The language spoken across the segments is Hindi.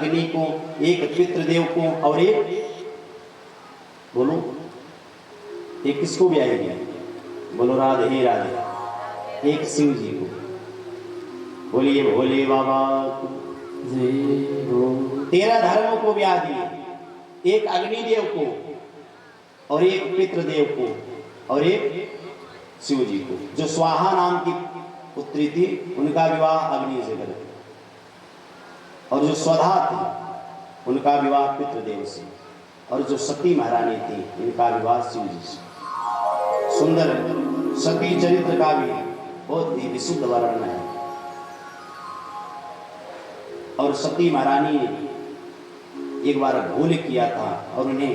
अग्नि को, एक पितृदेव को और एक बोलो एक किसको ब्याहेगी? बोलो राधे राधे। एक शिव जी को। बोलिए भोले बाबा को जय हो। 13 धर्मों को ब्याह दिए, एक अग्निदेव को और एक पितृदेव को और एक शिव जी को। जो स्वाहा नाम की पुत्री थी उनका विवाह अग्नि से कर, और जो स्वधा थी उनका विवाह पितृदेव से, और जो सती महारानी थी इनका विवाह शिव जी से। सुंदर सती चरित्र का भी बहुत ही विशुद्ध वर्णन है। और सती महारानी ने एक बार भूल किया था और उन्हें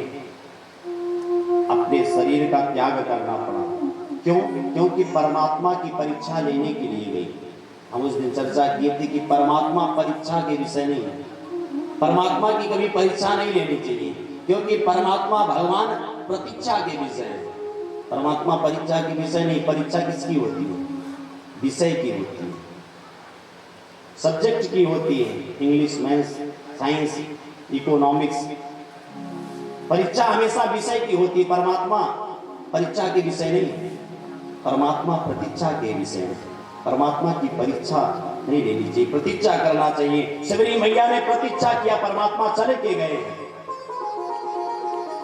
अपने शरीर का त्याग करना पड़ा। क्यों? क्योंकि परमात्मा की परीक्षा लेने के लिए गई। हम उस दिन चर्चा की थी कि परमात्मा परीक्षा के विषय नहीं है। परमात्मा की कभी परीक्षा नहीं लेनी चाहिए, क्योंकि परमात्मा भगवान प्रतीक्षा के विषय है। परमात्मा परीक्षा के विषय नहीं। परीक्षा किसकी होती है? विषय की होती है, सब्जेक्ट की होती है। English, maths, science, economics. परीक्षा हमेशा विषय की होती है। परमात्मा परीक्षा के विषय नहीं, परमात्मा प्रतीक्षा के विषय है। परमात्मा की परीक्षा नहीं लेनी चाहिए, प्रतीक्षा करना चाहिए। शबरी मैया ने प्रतीक्षा किया, परमात्मा चले के गए।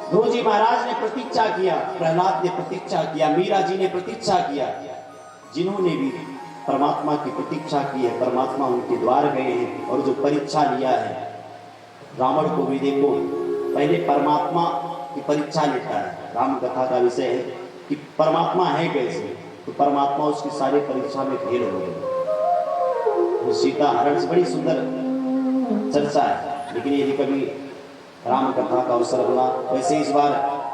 ध्रुव जी महाराज ने प्रतीक्षा किया, प्रहलाद ने प्रतीक्षा किया, मीरा जी ने प्रतीक्षा किया। जिन्होंने भी परमात्मा की प्रतीक्षा की है, परमात्मा उनके द्वार गए हैं। और जो परीक्षा लिया है, रावण को भी देखो, पहले परमात्मा की परीक्षा लेता है। राम कथा का विषय है कि परमात्मा है कैसे, तो परमात्मा उसकी सारी परीक्षा में फेल हो गए। वो सीता हरण से बड़ी सुंदर चर्चा है, लेकिन यदि कभी राम कथा का अवसर बना, वैसे इस बार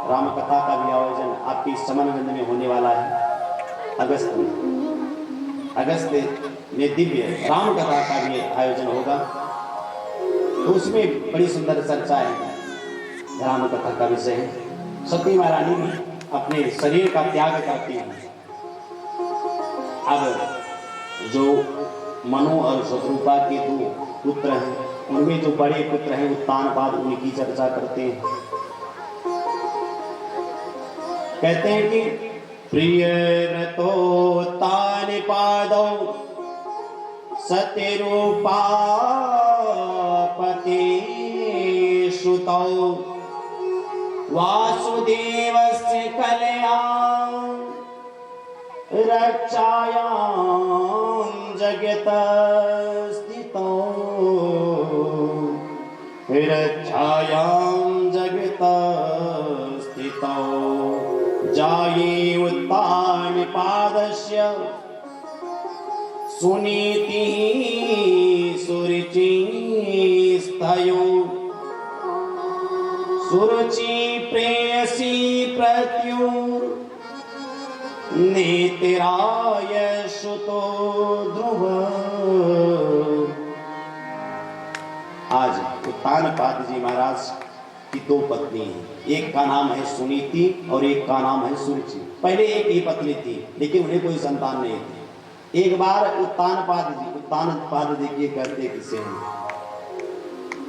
राम कथा का भी आयोजन आपके समनगंज में होने वाला है। अगस्त में दिव्य राम कथा का भी आयोजन होगा, तो उसमें बड़ी सुंदर चर्चा है। राम कथा का विषय है। सती महारानी भी अपने शरीर का त्याग करती है। अब जो मनु और शत्रुपा के 2 पुत्र हैं, उनमें जो बड़े पुत्र हैं उत्तानपाद, उनकी चर्चा करते हैं। कहते हैं कि प्रिय रतोत्तानपादौ सतिरूपापते श्रुतौ वासुदेवस्य कल्याण रक्षायां जगत स्थितौ रक्षायां जगत स्थितौ जाये उत्तानपादस्य सुनीतिः सुरुचिस्तयो सुरुचि प्रेयसी प्रत्युर नेत्राय सुतो ध्रुव। आज उत्तानपाद जी महाराज की 2 पत्नी हैं। एक का नाम है सुनीति और एक का नाम है सुरुचि। पहले एक ही पत्नी थी, लेकिन उन्हें कोई संतान नहीं थी। एक बार उत्तानपाद देखिए कहते किसे हैं,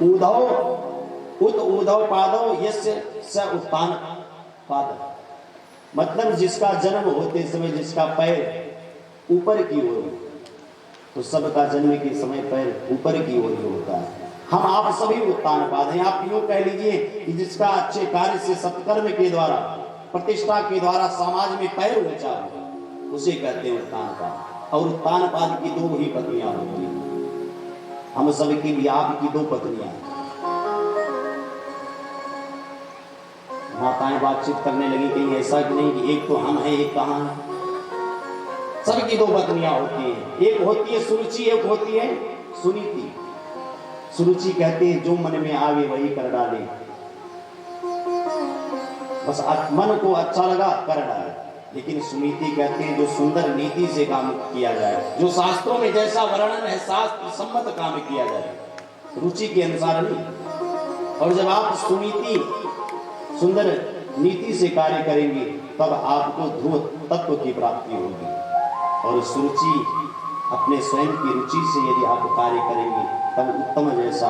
उद्धव पादौ यस्य स उत्तानपाद। मतलब जिसका जन्म होते समय जिसका पैर ऊपर की ओर, तो सबका जन्म के समय पैर ऊपर की ओर होता है। हम आप सभी उत्तानपाद हैं। आप यूं कह लीजिए कि जिसका अच्छे कार्य से सत्कर्म के द्वारा, प्रतिष्ठा के द्वारा समाज में पैर ऊंचा हो, उसे कहते हैं उत्तानपाद। और उत्तानपाद की 2 ही पत्नियां होती हैं। हम सबकी भी आपकी 2 पत्नियां हैं। माताएं बातचीत करने लगी, कहीं ऐसा कि नहीं कि एक तो हम हैं, एक कहां है। सबकी 2 पत्नियां होती हैं। एक होती है सुरुचि, एक होती है सुनीति। सुरुचि कहते हैं जो मन में आवे वही कर डाले, बस मन को अच्छा लगा कर डाले। लेकिन सुनीति कहते हैं जो सुंदर नीति से काम किया जाए, जो शास्त्रों में जैसा वर्णन है शास्त्र सम्मत काम किया जाए, रुचि के अनुसार नहीं। और जब आप सुनीति सुंदर नीति से कार्य करेंगे तब आपको ध्रुव तत्व की प्राप्ति होगी। और सुरुचि अपने स्वयं की रुचि से यदि आप कार्य करेंगे तब उत्तम जैसा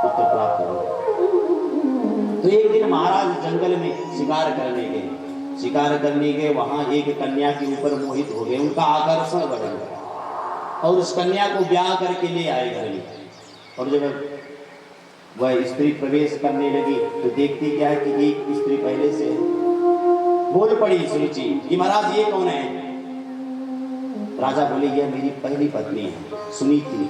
पुत्र प्राप्त होगा। तो एक दिन महाराज जंगल में शिकार करने गए। शिकार करने गए, वहां एक कन्या के ऊपर मोहित हो गए, उनका आकर्षण बढ़ गया और उस कन्या को ब्याह करके ले आए घर में। और जब वह स्त्री प्रवेश करने लगी तो देखती क्या है कि एक स्त्री पहले से बोल पड़ी सुरुचि कि महाराज ये कौन है? राजा बोले यह मेरी पहली पत्नी है सुनीति।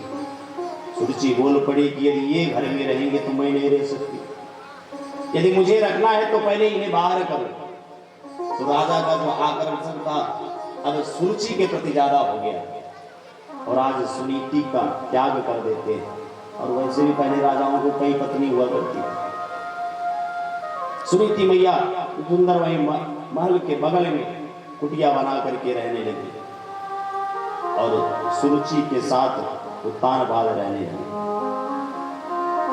सुरुचि बोल पड़ी कि यदि ये घर में रहेंगे तो मैं नहीं रह सकती, यदि मुझे रखना है तो पहले इन्हें बाहर करो। तो राजा का जो आकर्षण था अब सुरुचि के प्रति ज्यादा हो गया और आज सुनीति का त्याग कर देते हैं। और वैसे भी पहले राजाओं को कई पत्नी हुआ करती थी। सुनीति मैया सुंदर वही महल के बगल में कुटिया बना करके रहने लगी और सुरुचि के साथ उत्तान बाद रहने लगी।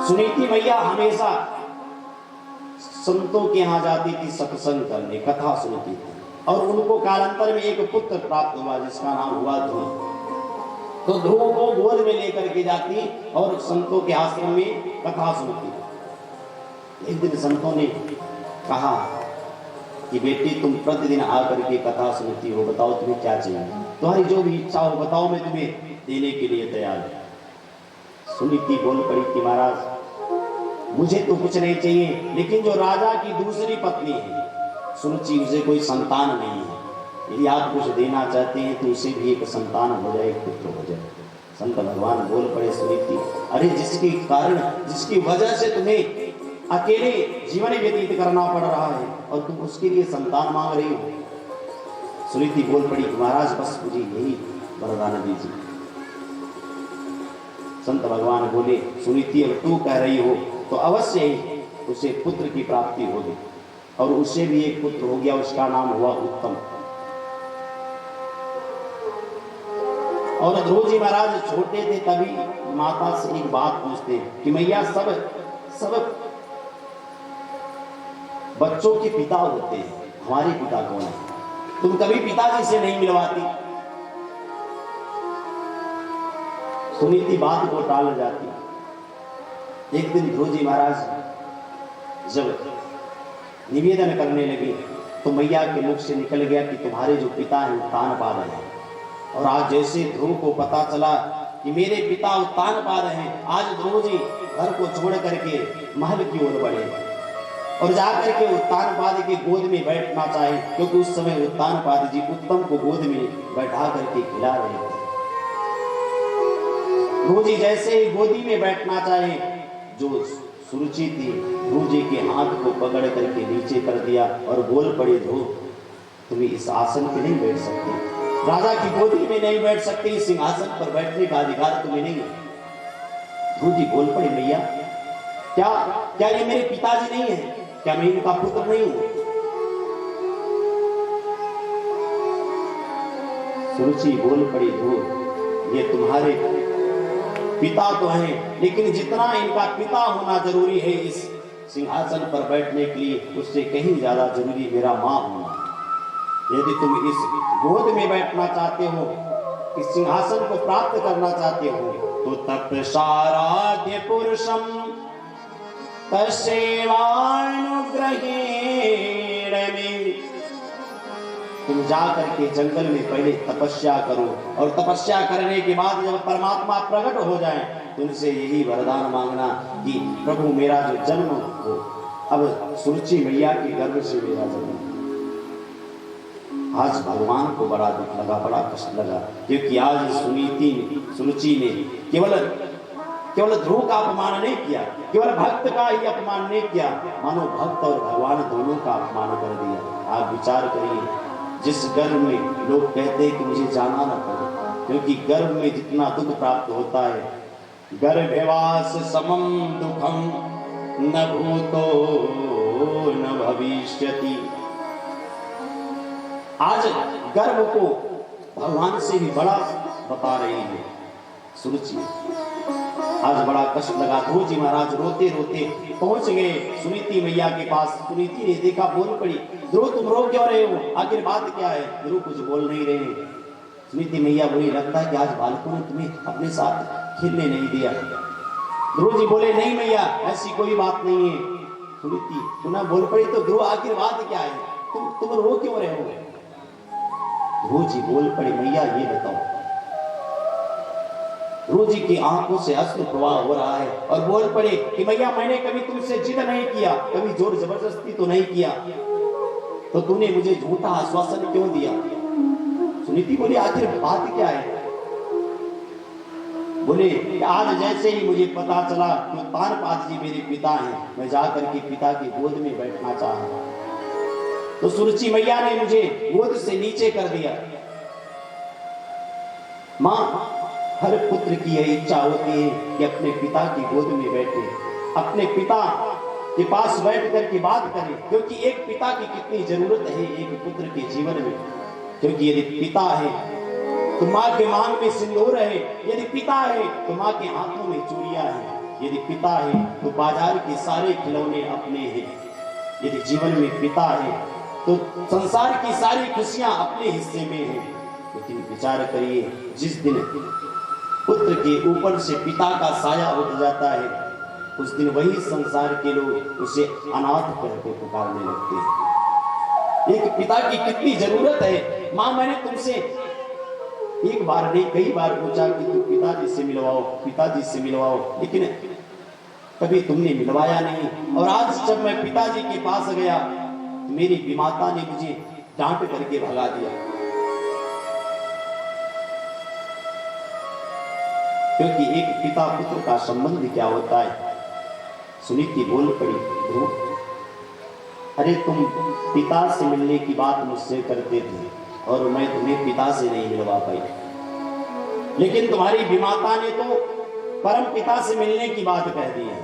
सुनीति मैया हमेशा संतों के यहाँ जाती थी सत्संग करने, कथा सुनती थी और उनको कालांतर में एक पुत्र प्राप्त हुआ जिसका नाम हुआ ध्रुव। तो ध्रुव को गोद में लेकर के जाती और संतों के आश्रम में कथा सुनती। एक दिन संतों ने कहा कि बेटी तुम प्रतिदिन आकर के कथा सुनती हो, बताओ तुम्हें क्या चाहिए, तुम्हारी जो भी इच्छा हो बताओ, मैं तुम्हें देने के लिए तैयार हूं। सुनीति बोल पड़ी कि महाराज मुझे तो कुछ नहीं चाहिए, लेकिन जो राजा की दूसरी पत्नी है सुरुचि उसे कोई संतान नहीं है, यदि आप कुछ देना चाहते हैं तो उसे भी एक संतान हो जाए, एक पुत्र हो जाए। संत भगवान बोल पड़े सुनीति अरे जिसके कारण जिसकी वजह से तुम्हें अकेले जीवन व्यतीत करना पड़ रहा है और तुम उसके लिए संतान मांग रही हो। सुनीति बोल पड़ी महाराज बस मुझे यही वरदान दीजिए। संत भगवान बोले सुनीति अगर तू कह रही हो तो अवश्य ही उसे पुत्र की प्राप्ति होगी। और उसे भी एक पुत्र हो गया, उसका नाम हुआ उत्तम। और ध्रुव जी महाराज छोटे थे तभी माता से एक बात पूछते कि मैया सब बच्चों के पिता होते हैं, हमारे पिता कौन है? तुम कभी पिताजी से नहीं मिलवाती। सुनीति बात को टाल जाती। एक दिन ध्रुव जी महाराज जब निवेदन करने लगे तो मैया के मुख से निकल गया कि तुम्हारे जो पिता हैं उत्तान पा रहे हैं। और आज जैसे ध्रुव को पता चला कि मेरे पिता उत्तान पा रहे हैं, आज ध्रुव जी घर को छोड़ करके महल की ओर बढ़े और जाकर के उत्तानपाद के गोद में बैठना चाहे, क्योंकि उस समय उत्तानपाद जी उत्तम को गोद में बैठा करके खिला रहे थे। ध्रुव जी जैसे ही गोदी में बैठना चाहे, जो सुरुचि थी ध्रुव जी के हाथ को पकड़ करके नीचे कर दिया और बोल पड़े ध्रुव तुम इस आसन पे नहीं बैठ सकते, राजा की गोदी में नहीं बैठ सकते, इस सिंहासन पर बैठने का अधिकार तुम्हें नहीं है। ध्रुव जी बोल पड़े मैया क्या ये मेरे पिताजी नहीं है? क्या मैं इनका पुत्र नहीं हूं? सुरुचि बोल पड़ी ध्रुव ये तुम्हारे पिता तो हैं, लेकिन जितना इनका पिता होना जरूरी है इस सिंहासन पर बैठने के लिए, उससे कहीं ज्यादा जरूरी मेरा मां होना। यदि तुम इस गोद में बैठना चाहते हो, इस सिंहासन को प्राप्त करना चाहते हो, तो तपसाराध्य पुरुषम तस्यैवानुग्रहेण में तुम जा करके जंगल में पहले तपस्या करो और तपस्या करने के बाद जब परमात्मा प्रकट हो जाए तो उनसे यही वरदान मांगना कि प्रभु मेरा जो जन्म हो, अब सुरुचि मैया के गर्भ से मेरा जन्म। आज भगवान को बड़ा दुख लगा, बड़ा कष्ट लगा, क्योंकि आज सुरुचि ने केवल ध्रुव का अपमान नहीं किया, केवल भक्त का ही अपमान नहीं किया, मानो भक्त और भगवान दोनों का अपमान कर दिया। आप विचार करिए, जिस गर्भ में लोग कहते हैं कि मुझे जाना न पड़े, क्योंकि गर्भ में जितना दुख प्राप्त होता है, गर्भवास समम दुखम न भूतो न भविष्यति। आज गर्भ को भगवान से भी बड़ा बता रही है सुरुचि। आज बड़ा कष्ट लगा। ध्रुव जी महाराज रोते रोते पहुंच गए सुनीति मैया के पास। सुनीति ने देखा, बोल पड़ी ध्रुव तुम रो क्यों रहे हो, आखिर बात क्या है? ध्रुव कुछ बोल नहीं रहे। सुनीति मैया बोली लगता है कि आज बालकों ने तुम्हें अपने साथ खेलने नहीं दिया। ध्रुव जी बोले नहीं मैया ऐसी कोई बात नहीं है। सुनीति पुनः बोल पड़ी तो ध्रुव आखिर बात क्या है, तुम रो क्यों रहे हो? ध्रुव जी बोल पड़े मैया ये बताओ। ध्रुव जी की आंखों से अश्रु प्रवाह हो रहा है और बोल पड़े कि मैया मैंने कभी तुमसे जिद नहीं किया, कभी जोर जबरदस्ती तो नहीं किया, तो तूने मुझे झूठा आश्वासन क्यों दिया? सुनीति बोली आखिर बात क्या है? बोले आज जैसे ही मुझे पता चला कि तानपाद जी मेरे पिता हैं, मैं जाकर के पिता की गोद में बैठना चाहा, तो सुरुचि मैया ने मुझे गोद से नीचे कर दिया। माँ, हर पुत्र की यह इच्छा होती है कि अपने पिता की गोद में बैठे, अपने पिता के पास बैठ कर के बात करे, क्योंकि एक पिता की कितनी जरूरत है एक पुत्र के जीवन में। क्योंकि यदि पिता है तो माँ के मांग में सिंदूर है, यदि पिता है तो माँ के हाथों में चूड़ियां हैं, यदि पिता है तो बाजार के सारे खिलौने अपने हैं, यदि जीवन में पिता है तो संसार की सारी खुशियां अपने हिस्से में हैं। लेकिन विचार करिए, जिस दिन पुत्र के ऊपर से पिता का साया उठ जाता है, उस दिन वही संसार के लोग उसे अनाथ करके पुकारने लगते हैं। एक पिता की कितनी जरूरत है। माँ, मैंने तुमसे एक बार नहीं कई बार पूछा कि तुम पिताजी से मिलवाओ, पिताजी से मिलवाओ, लेकिन कभी तुमने मिलवाया नहीं। और आज जब मैं पिताजी के पास गया तो मेरी विमाता ने मुझे डांट करके भगा दिया। क्योंकि एक पिता पुत्र का संबंध क्या होता है। सुनीति बोल पड़ी, ध्रुव अरे तुम पिता से मिलने की बात मुझसे करते थे और मैं तुम्हें पिता से नहीं मिलवा पाई, लेकिन तुम्हारी विमाता ने तो परम पिता से मिलने की बात कह दी है।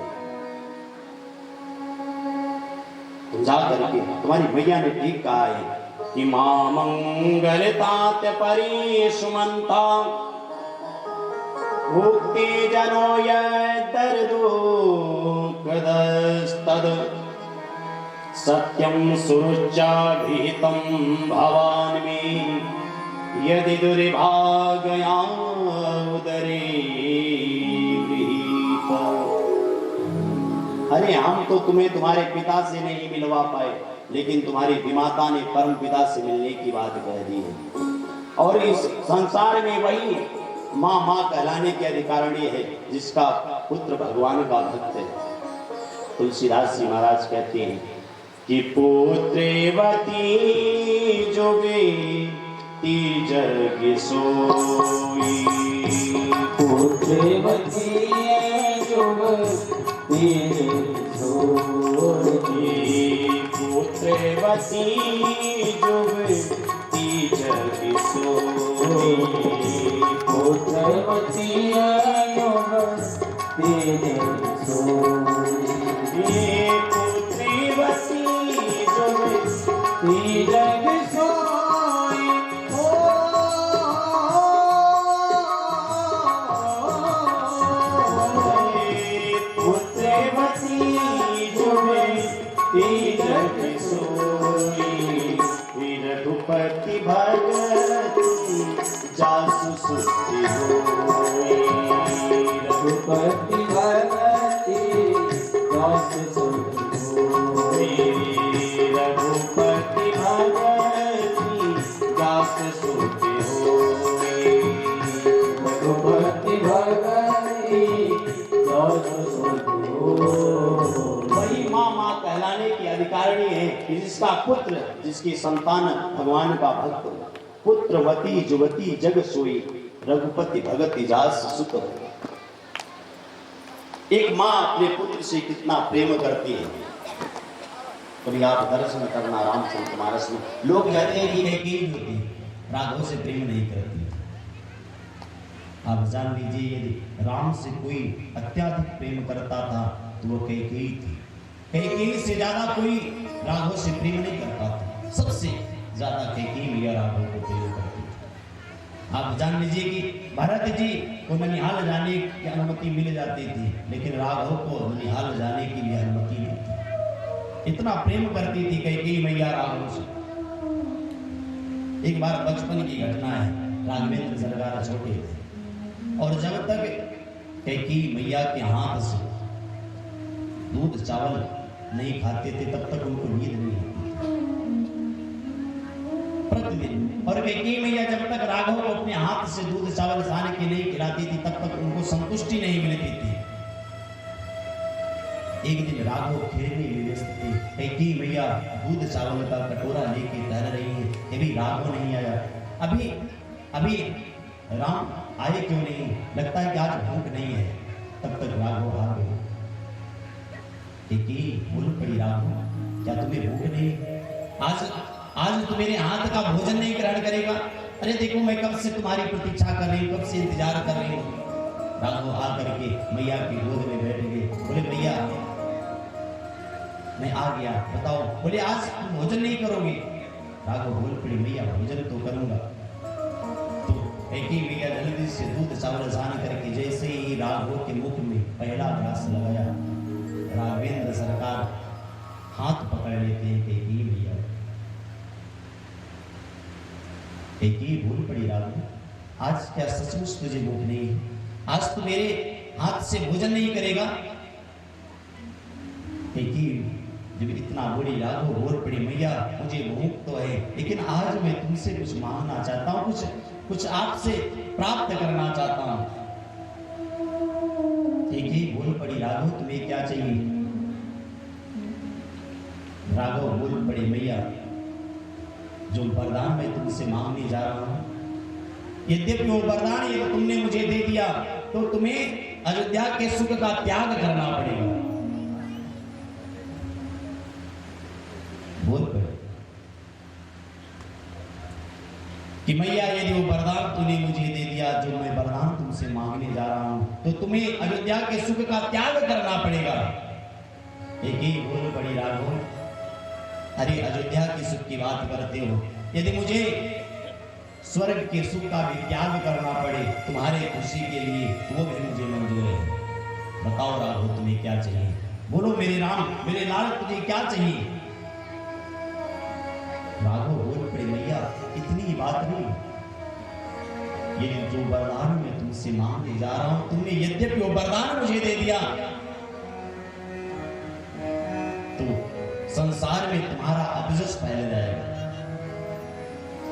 तुम जा करके, तुम्हारी मैया ने ठीक कहा है कि मां मंगलतात परी सुमंता भुक्ति जनो यदर्दो कदस्तद सत्यं सुरुच्चाभिहितं भवान् मे यदि दुर्भाग्या उदरे गृहीत। अरे हम तो तुम्हें तुम्हारे पिता से नहीं मिलवा पाए, लेकिन तुम्हारी विमाता ने परम पिता से मिलने की बात कह दी है। और इस संसार में वही माँ माँ कहलाने के अधिकारिणी है जिसका पुत्र भगवान का भक्त है। तुलसीदास जी महाराज कहते हैं कि पुत्रवती जोगे जग सोई, पुत्रवती जोगती सोई, पुत्रवती जोगती जग सोई, पुत्रवती जोगती जग सोई, पुत्रवती जोगती जग सोई। पुत्रवती जोगती जग सोई, रघुपति भगति जासु सुखी होई, रघुपति भगति जासु सुखी होई, रघुपति भगति जासु सुखी होई, रघुपति भगति जासु सुखी होई। वही माँ माँ कहलाने की अधिकारिणी है कि जिसका पुत्र, जिसकी संतान भगवान का भक्त हो। पुत्रवती जुवती जग सोई, रघुपति भगति जास सुत। एक माँ अपने पुत्र से कितना प्रेम करती है। कभी आप दर्शन करना रामचरितमानस में, लोग कहते हैं कि कैकेयी राघव से प्रेम नहीं करती। आप जान लीजिए, यदि राम से कोई अत्याधिक प्रेम करता था तो वो कैकेयी थी। कैकेयी से ज्यादा कोई राघव से प्रेम नहीं करता था। सबसे ज्यादा कैकेयी मैया राघव को प्रेम करती थी। आप जान लीजिए कि भरत जी को ननिहाल जाने की अनुमति मिल जाती थी, लेकिन राघव को ननिहाल जाने की भी अनुमति नहीं थी। इतना प्रेम करती थी कैकेयी मैया राघव से। एक बार बचपन की घटना है, राघवेंद्र सरकार छोटे थे और जब तक कैकेयी मैया के हाथ से दूध चावल नहीं खाते थे तब तक उनको नींद नहीं आती प्रतिदिन। और कैकेयी मैया जब तक राघव को अपने हाथ से दूध चावल खाने के नहीं खिलाती थी तब तक उनको संतुष्टि नहीं मिलती थी। एक दिन राघव खेलने में व्यस्त थे, कैकेयी मैया दूध चावल का कटोरा लेके टहल रही है, अभी राघव नहीं आया। अभी राम आए क्यों नहीं, लगता है कि आज भूख नहीं है। तब तक राघव आ गए। कैकेयी बोल पड़ी, राघव क्या तुम्हें भूख नहीं, आज तो मेरे हाथ का भोजन नहीं ग्रहण करेगा? अरे देखो मैं कब से तुम्हारी प्रतीक्षा कर रही हूँ, कब से इंतजार कर रही हूँ। राघव आकर के मैया की गोद में बैठ गए। बोले मैया मैं आ गया, बताओ। बोले आज तुम भोजन नहीं करोगे? राघव बोल पड़ी, मैया भोजन तो करूंगा। तो कैकेयी मैया जल्दी से दूध चावल छान करके जैसे ही राघव के मुख में पहला ग्रास लगाया, राघवेंद्र सरकार हाथ पकड़ लेते हैं कैकेयी मैया। कैकेयी बोल पड़ी, राघव आज क्या सचमुच तुझे भूख नहीं है? आज तू मेरे हाथ से भोजन नहीं करेगा? कैकेयी जब इतना बोली, राघव बोल पड़ी, मैया मुझे भूख तो है लेकिन आज मैं तुमसे कुछ मांगना चाहता हूँ, कुछ आपसे प्राप्त करना चाहता हूँ। कैकेयी बोल पड़ी, राघव तुम्हें क्या चाहिए? राघव बोल पड़ी, मैया जो वरदान मैं तुमसे मांगने जा रहा हूं, यद्यपि वो वरदान ये तुमने मुझे दे दिया तो तुम्हें अयोध्या के सुख का त्याग करना पड़ेगा। बोल पड़े कि मैया यदि वो वरदान तूने मुझे दे दिया जो मैं वरदान तुमसे मांगने जा रहा हूं, तो तुम्हें अयोध्या के सुख का त्याग करना पड़ेगा। एक ही बोल पड़ी, राघव अरे अयोध्या के सुख की बात करते हो, यदि मुझे स्वर्ग के सुख का भी त्याग करना पड़े तुम्हारे खुशी के लिए वो भी मुझे मंजूर है। बताओ राघव तुम्हें क्या चाहिए? बोलो मेरे राम, मेरे लाल तुझे क्या चाहिए? राघव बोल पड़े, मैया इतनी बात नहीं, ये जो वरदान मैं तुमसे मांगने जा रहा हूं, तुमने यद्यपि वो वरदान मुझे दे दिया तो संसार में तुम्हारा अपजस फैल जाएगा,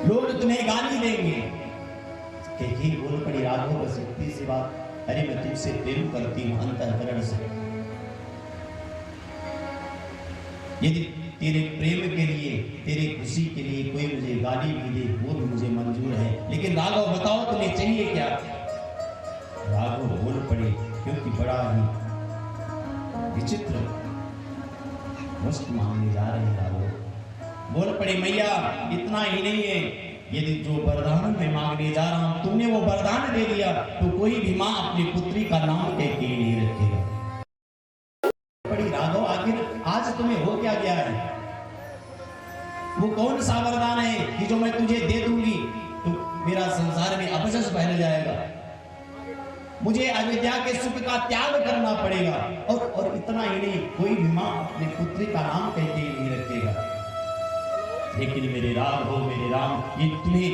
लोग तुम्हें गाली देंगे। कैकेयी बोल पड़ी, राघव बस इतनी सी बात, अरे मैं तुमसे प्रेम करती हूं अंतःकरण से, यदि तेरे प्रेम के लिए तेरे खुशी के लिए कोई मुझे गाली भी दे वो भी मुझे मंजूर है, लेकिन राघव बताओ तुम्हें चाहिए क्या? राघव बोल पड़े, क्योंकि बड़ा ही विचित्र वस्तु मांगने जा रहे हैं। राघव बोल पड़े, मैया इतना ही नहीं है, यदि जो वरदान मैं मांगने जा रहा हूं तुमने वो वरदान दे दिया तो कोई भी मां अपनी पुत्री का नाम कैकेयी नहीं रखेगा। पड़ी राघव आखिर आज तुम्हें हो क्या गया है? वो कौन सा वरदान है कि जो मैं तुझे दे दूंगी तो मेरा संसार में अपजस फैल जाएगा, मुझे अयोध्या के सुख का त्याग करना पड़ेगा, और इतना ही नहीं, कोई भी मां अपनी पुत्री का नाम कैकेयी नहीं रखेगा। लेकिन मेरे राम हो, मेरे राम, ये तुम्हें